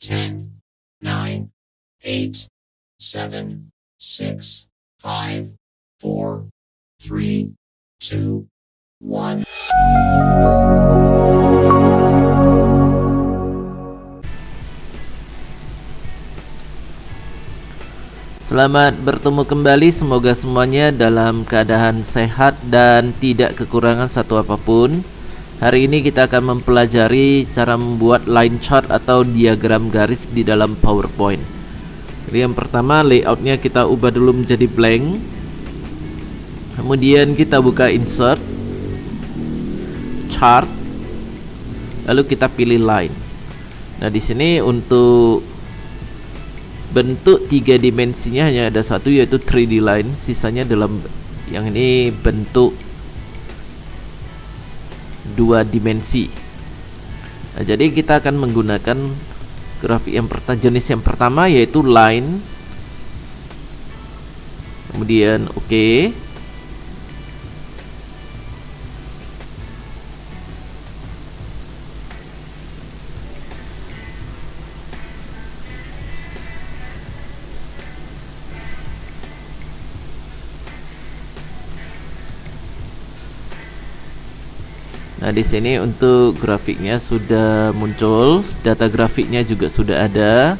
10, 9, 8, 7, 6, 5, 4, 3, 2, 1. Selamat bertemu kembali, semoga semuanya dalam keadaan sehat dan tidak kekurangan satu apapun. Hari ini kita akan mempelajari cara membuat line chart atau diagram garis di dalam PowerPoint. Jadi yang pertama, layoutnya kita ubah dulu menjadi blank. Kemudian kita buka insert, chart, lalu kita pilih line. Nah, di sini untuk bentuk 3 dimensinya hanya ada satu, yaitu 3D line. Sisanya dalam yang ini bentuk 2 dimensi. Nah, jadi kita akan menggunakan grafik yang jenis yang pertama, yaitu line. Kemudian oke. Nah, di sini untuk grafiknya sudah muncul, data grafiknya juga sudah ada.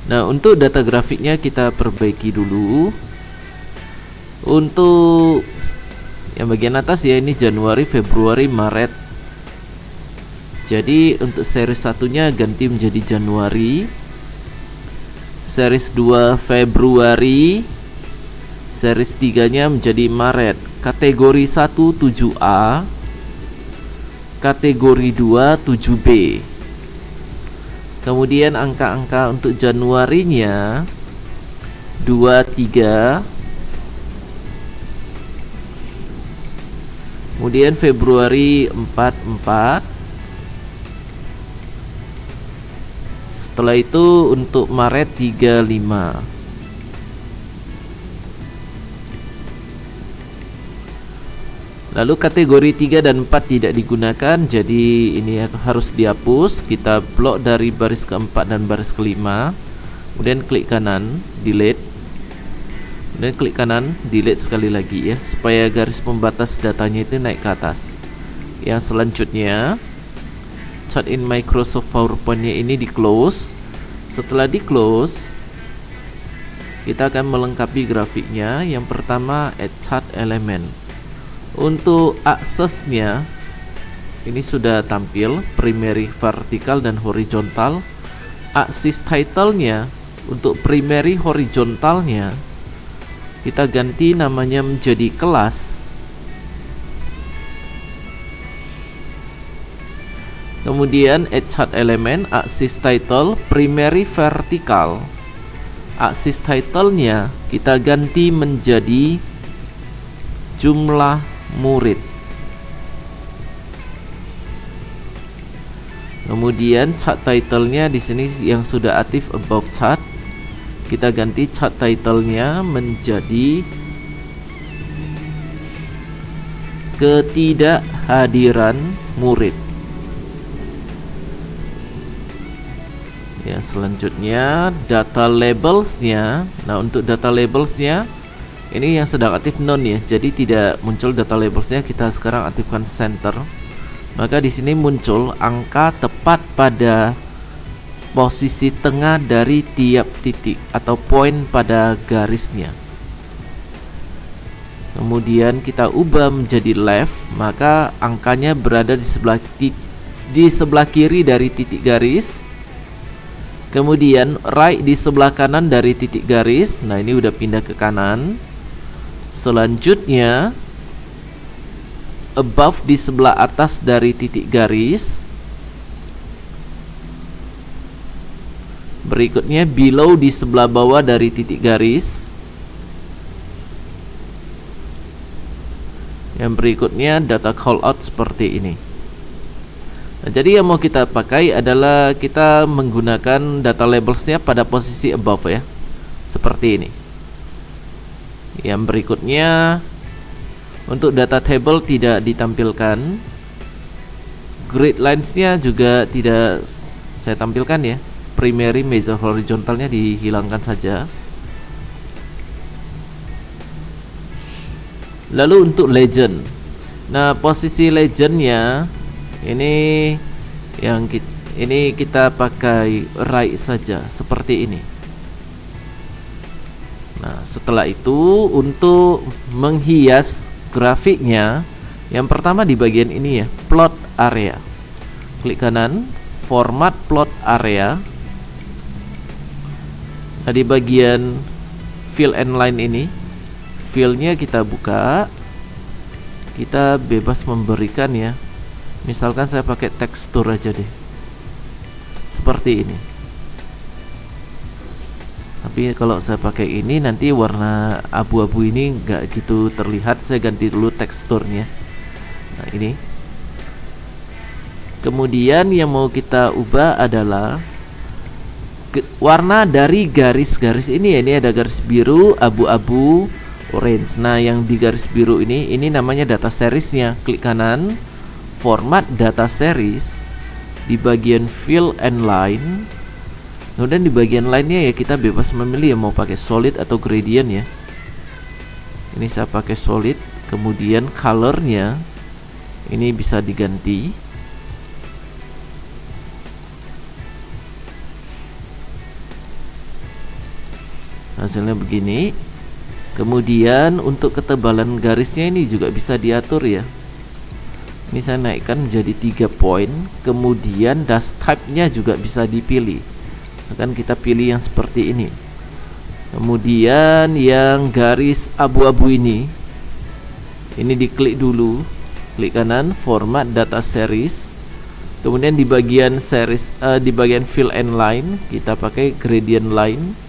Nah, untuk data grafiknya kita perbaiki dulu. Untuk yang bagian atas ya, ini Januari, Februari, Maret. Jadi untuk series satunya ganti menjadi Januari, series 2 Februari, series 3-nya menjadi Maret. Kategori 1 7A, kategori 2 7B. Kemudian angka-angka untuk Januarinya 23. Kemudian Februari 44. Setelah itu untuk Maret 35. Lalu kategori 3 dan 4 tidak digunakan, jadi ini harus dihapus. Kita blok dari baris keempat dan baris kelima. Kemudian klik kanan, delete. Kemudian klik kanan, delete sekali lagi ya, supaya garis pembatas datanya itu naik ke atas. Yang selanjutnya, chart in Microsoft PowerPoint-nya ini di close. Setelah di close, kita akan melengkapi grafiknya. Yang pertama, add chart element. Untuk aksesnya ini sudah tampil, primary, vertikal, dan horizontal. Aksis title-nya untuk primary, horizontalnya kita ganti namanya menjadi kelas. Kemudian add chart element, aksis title, primary, vertikal. Aksis title-nya kita ganti menjadi jumlah murid. Kemudian chart title-nya di sini yang sudah aktif above chart, kita ganti chart title-nya menjadi ketidakhadiran murid. Ya, selanjutnya data labels-nya. Nah, untuk data labels-nya ini yang sedang aktif none ya, jadi tidak muncul data labelsnya. Kita sekarang aktifkan center, maka di sini muncul angka tepat pada posisi tengah dari tiap titik atau poin pada garisnya. Kemudian kita ubah menjadi left, maka angkanya berada di sebelah kiri dari titik garis. Kemudian right di sebelah kanan dari titik garis. Nah, ini udah pindah ke kanan. Selanjutnya above di sebelah atas dari titik garis. Berikutnya below di sebelah bawah dari titik garis. Yang berikutnya data callout seperti ini. Nah, jadi yang mau kita pakai adalah kita menggunakan data labelsnya pada posisi above ya, seperti ini. Yang berikutnya untuk data table tidak ditampilkan, grid lines-nya juga tidak saya tampilkan ya. primary measure horizontalnya dihilangkan saja. Lalu untuk legend, nah posisi legendnya ini kita pakai right saja seperti ini. Nah setelah itu untuk menghias grafiknya, yang pertama di bagian ini ya, plot area. Klik kanan, format plot area. Nah di bagian fill and line ini, fillnya kita buka, kita bebas memberikan ya. Misalkan saya pakai tekstur aja deh, seperti ini. Tapi kalau saya pakai ini nanti warna abu-abu ini nggak gitu terlihat. Saya ganti dulu teksturnya. Nah ini. Kemudian yang mau kita ubah adalah warna dari garis-garis ini ya. Ini ada garis biru, abu-abu, orange. Nah yang di garis biru ini namanya data seriesnya. Klik kanan, format data series. Di bagian fill and line, kemudian di bagian lainnya ya kita bebas memilih ya, mau pakai solid atau gradient ya. Ini saya pakai solid. Kemudian colornya ini bisa diganti. Hasilnya begini. Kemudian untuk ketebalan garisnya ini juga bisa diatur ya. Ini saya naikkan menjadi 3 poin. Kemudian dust type-nya juga bisa dipilih. Misalkan kita pilih yang seperti ini. Kemudian yang garis abu-abu ini diklik dulu. Klik kanan, format data series. Kemudian di bagian series, di bagian fill and line kita pakai gradient line.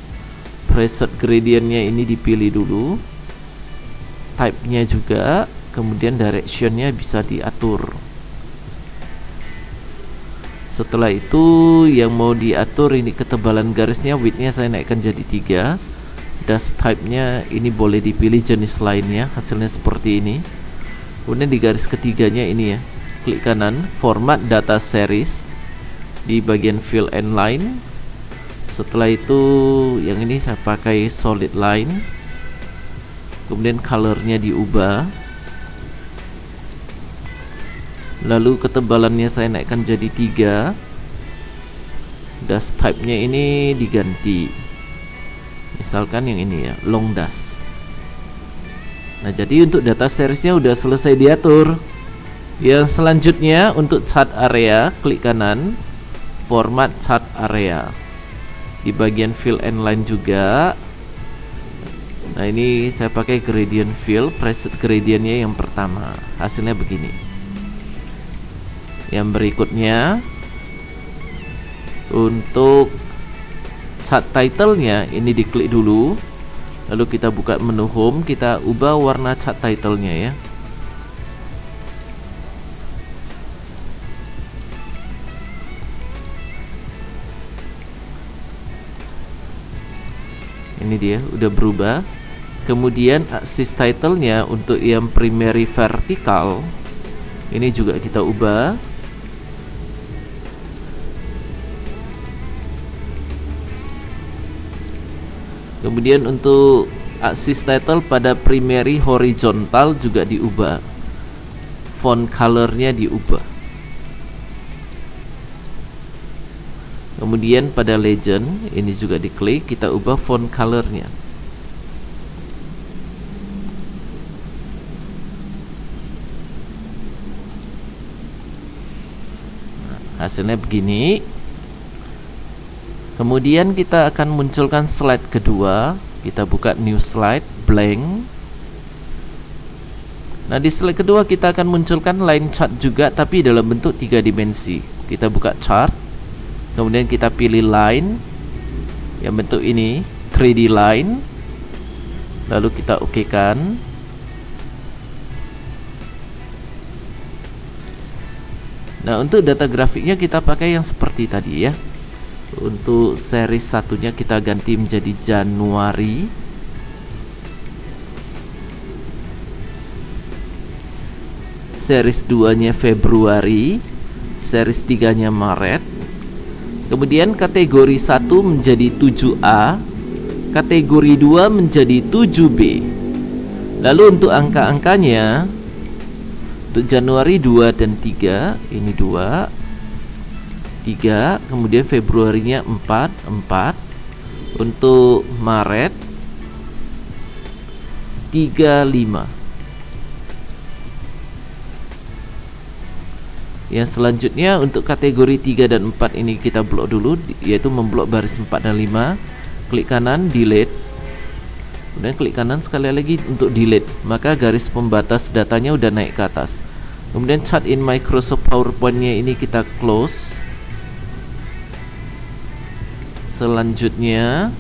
Preset gradientnya ini dipilih dulu. Type-nya juga. Kemudian directionnya bisa diatur. Setelah itu yang mau diatur ini ketebalan garisnya, widthnya saya naikkan jadi 3. Dust type-nya ini boleh dipilih jenis lainnya. Hasilnya seperti ini. Kemudian di garis ketiganya ini ya, klik kanan, format data series. Di bagian fill and line. Setelah itu yang ini saya pakai solid line. Kemudian colornya diubah. Lalu ketebalannya saya naikkan jadi 3. Dust type-nya ini diganti. Misalkan yang ini ya, long dust. Nah jadi untuk data seriesnya udah selesai diatur. Yang selanjutnya untuk chart area, klik kanan, format chart area. Di bagian fill and line juga. Nah ini saya pakai gradient fill, preset gradientnya yang pertama. Hasilnya begini. Yang berikutnya untuk chart title-nya ini diklik dulu. Lalu kita buka menu home, kita ubah warna chart title-nya ya. Ini dia udah berubah. Kemudian axis title-nya untuk yang primary vertikal ini juga kita ubah. Kemudian untuk axis title pada primary horizontal juga diubah. Font colornya diubah. Kemudian pada legend ini juga diklik, kita ubah font colornya. Nah, hasilnya begini. Kemudian kita akan munculkan slide kedua. Kita buka new slide, blank. Nah di slide kedua kita akan munculkan line chart juga, tapi dalam bentuk 3 dimensi. Kita buka chart. Kemudian kita pilih line yang bentuk ini, 3D line. Lalu kita oke-kan. Nah untuk data grafiknya kita pakai yang seperti tadi ya. Untuk seri satunya kita ganti menjadi Januari. Series 2-nya Februari. Series 3-nya Maret. Kemudian kategori 1 menjadi 7A, kategori 2 menjadi 7B. Lalu untuk angka-angkanya, untuk Januari 2 dan 3, ini 2, 3, kemudian Februarinya 4, 4. Untuk Maret 3, 5. Yang selanjutnya untuk kategori 3 dan 4 ini kita blok dulu, yaitu memblok baris 4 dan 5. Klik kanan, delete. Kemudian klik kanan sekali lagi untuk delete. Maka garis pembatas datanya udah naik ke atas. Kemudian chart in Microsoft PowerPoint-nya ini kita close. Selanjutnya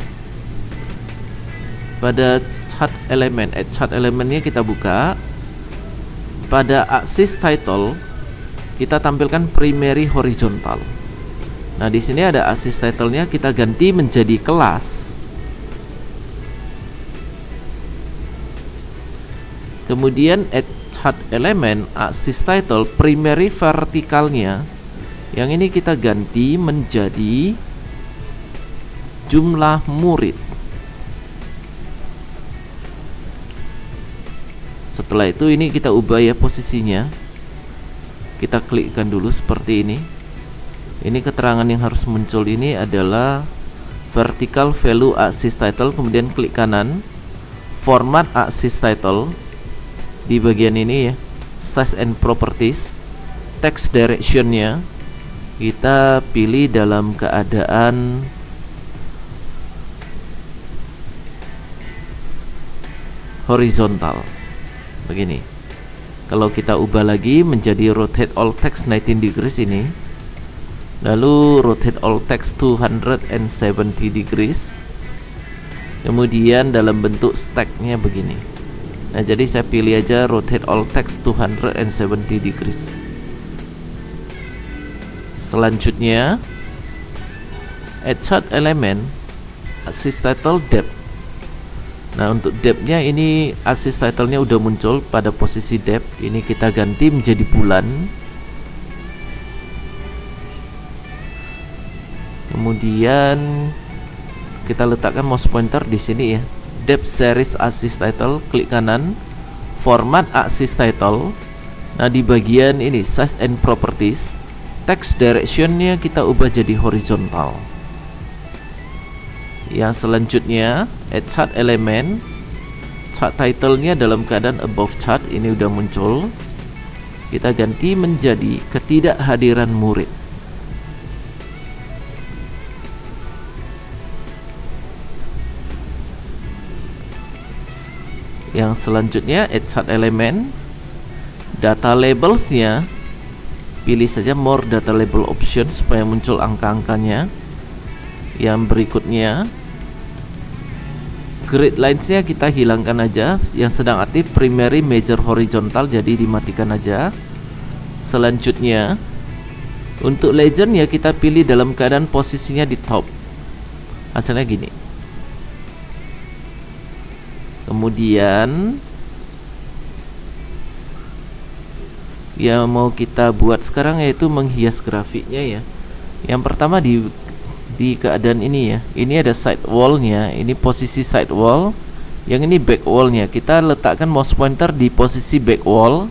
pada chart element, chart elemennya kita buka. Pada aksis title kita tampilkan primary horizontal. Nah, di sini ada aksis title-nya, kita ganti menjadi kelas. Kemudian add chart element, aksis title, primary vertikalnya, yang ini kita ganti menjadi jumlah murid. Setelah itu ini kita ubah ya posisinya. Kita klikkan dulu seperti ini. Ini keterangan yang harus muncul ini adalah vertical value axis title. Kemudian klik kanan, format axis title. Di bagian ini ya, size and properties. Text directionnya kita pilih dalam keadaan horizontal begini. Kalau kita ubah lagi menjadi rotate all text 19 degrees ini, lalu rotate all text 270 degrees, kemudian dalam bentuk stacknya begini. Nah, jadi saya pilih aja rotate all text 270 degrees. Selanjutnya add chart element, axis title, depth. Nah, untuk depth-nya ini axis title-nya udah muncul pada posisi depth. Ini kita ganti menjadi bulan. Kemudian kita letakkan mouse pointer di sini ya. Depth series axis title, klik kanan, format axis title. Nah, di bagian ini size and properties, text direction-nya kita ubah jadi horizontal. Yang selanjutnya add chart element, chart title-nya dalam keadaan above chart, ini udah muncul. Kita ganti menjadi ketidakhadiran murid. Yang selanjutnya add chart element, data labels-nya pilih saja more data label option supaya muncul angka-angkanya. Yang berikutnya grid lines-nya kita hilangkan aja, yang sedang aktif primary major horizontal, jadi dimatikan aja. Selanjutnya untuk legend ya kita pilih dalam keadaan posisinya di top, hasilnya gini. Kemudian yang mau kita buat sekarang yaitu menghias grafiknya ya. Yang pertama di keadaan ini ya, ini ada side wall-nya, ini posisi side wall, yang ini back wall-nya. Kita letakkan mouse pointer di posisi back wall,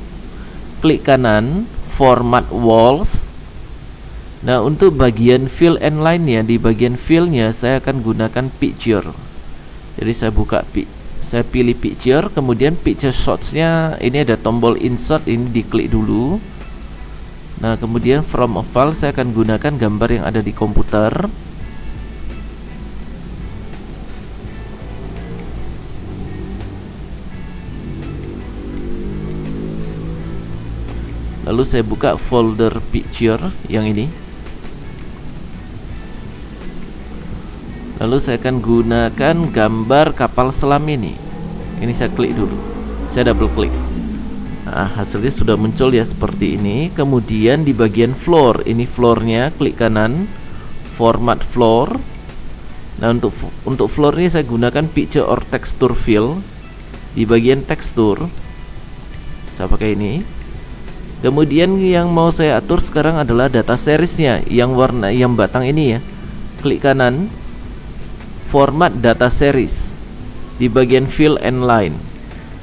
klik kanan, format walls. Nah, untuk bagian fill and line-nya, di bagian fill-nya saya akan gunakan picture. Jadi saya pilih picture, kemudian picture shots-nya ini ada tombol insert, ini diklik dulu. Nah, kemudian from a file saya akan gunakan gambar yang ada di komputer. Lalu saya buka folder picture yang ini. Lalu saya akan gunakan gambar kapal selam ini. Ini saya klik dulu. Saya double klik. Nah, hasilnya sudah muncul ya seperti ini. Kemudian di bagian floor, ini floornya, klik kanan, format floor. Nah, untuk floor ini saya gunakan picture or texture fill. Di bagian tekstur saya pakai ini. Kemudian yang mau saya atur sekarang adalah data seriesnya, yang warna yang batang ini ya. Klik kanan, format data series di bagian fill and line.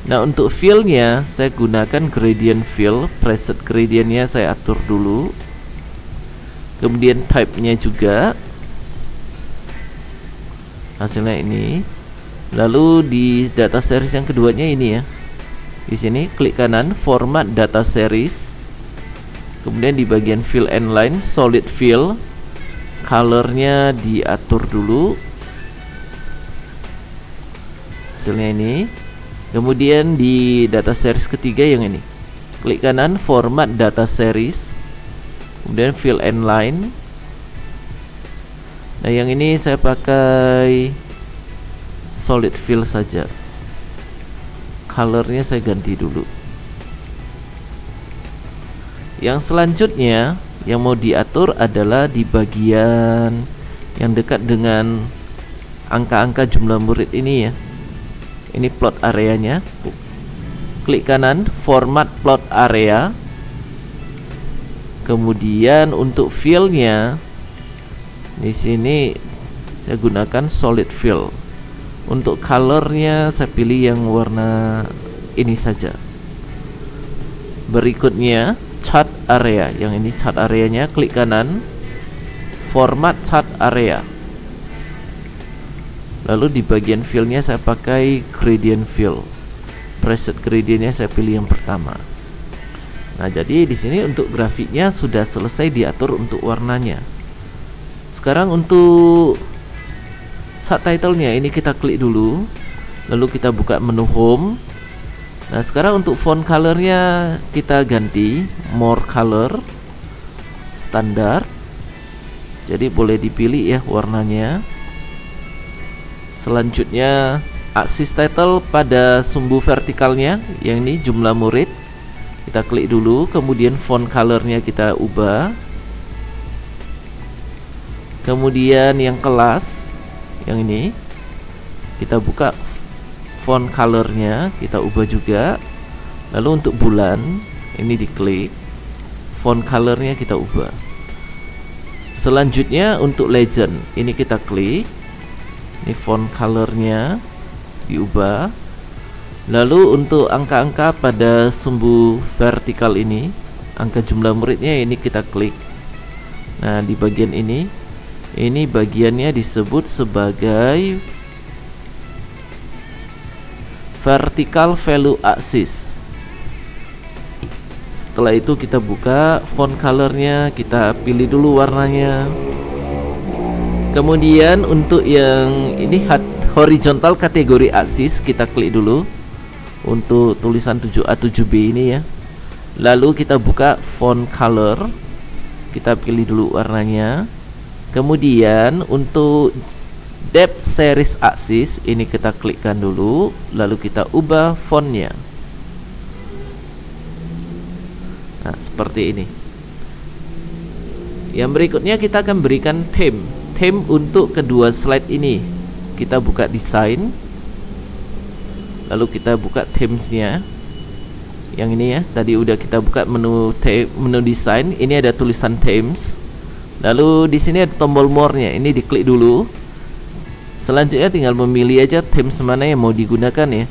Nah, untuk fill-nya saya gunakan gradient fill, preset gradientnya saya atur dulu. Kemudian type-nya juga, hasilnya ini. Lalu di data series yang keduanya ini ya. Di sini klik kanan, format data series. Kemudian di bagian fill and line, solid fill. Colornya diatur dulu. Hasilnya ini. Kemudian di data series ketiga yang ini, klik kanan, format data series. Kemudian fill and line. Nah, yang ini saya pakai solid fill saja. Colornya saya ganti dulu. Yang selanjutnya yang mau diatur adalah di bagian yang dekat dengan angka-angka jumlah murid ini ya. Ini plot areanya. Klik kanan, format plot area. Kemudian untuk fill-nya di sini saya gunakan solid fill. Untuk colornya saya pilih yang warna ini saja. Berikutnya chart area. Yang ini chart areanya, klik kanan, format chart area. Lalu di bagian fill-nya saya pakai gradient fill. Preset gradientnya saya pilih yang pertama. Nah, jadi di sini untuk grafiknya sudah selesai diatur untuk warnanya. Sekarang untuk chart title-nya ini kita klik dulu, lalu kita buka menu home. Nah, sekarang untuk font color-nya kita ganti more color standar. Jadi boleh dipilih ya warnanya. Selanjutnya aksis title pada sumbu vertikalnya, yang ini jumlah murid. Kita klik dulu, kemudian font color-nya kita ubah. Kemudian yang kelas, yang ini kita buka font color-nya, kita ubah juga. Lalu untuk bulan ini diklik, font color-nya kita ubah. Selanjutnya untuk legend ini kita klik, ini font color-nya diubah. Lalu untuk angka-angka pada sumbu vertikal ini, angka jumlah muridnya ini kita klik. Nah, di bagian ini bagiannya disebut sebagai vertical value axis. Setelah itu kita buka font color-nya, kita pilih dulu warnanya. Kemudian untuk yang ini horizontal kategori axis kita klik dulu untuk tulisan 7A 7B ini ya. Lalu kita buka font color, kita pilih dulu warnanya. Kemudian untuk depth series axis ini kita klikkan dulu, lalu kita ubah fontnya. Nah, seperti ini. Yang berikutnya kita akan berikan theme untuk kedua slide ini. Kita buka desain, lalu kita buka themesnya. Yang ini ya, tadi udah kita buka menu desain. Ini ada tulisan themes. Lalu di sini ada tombol more-nya. Ini diklik dulu. Selanjutnya tinggal memilih aja themes mana yang mau digunakan ya.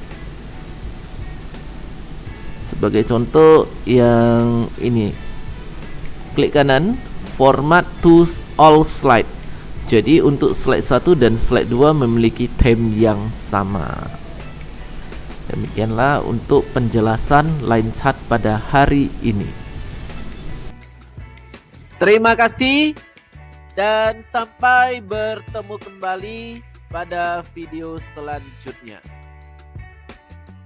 Sebagai contoh yang ini, klik kanan, format to all slide. Jadi untuk slide 1 dan slide 2 memiliki theme yang sama. Demikianlah untuk penjelasan line chart pada hari ini. Terima kasih dan sampai bertemu kembali pada video selanjutnya.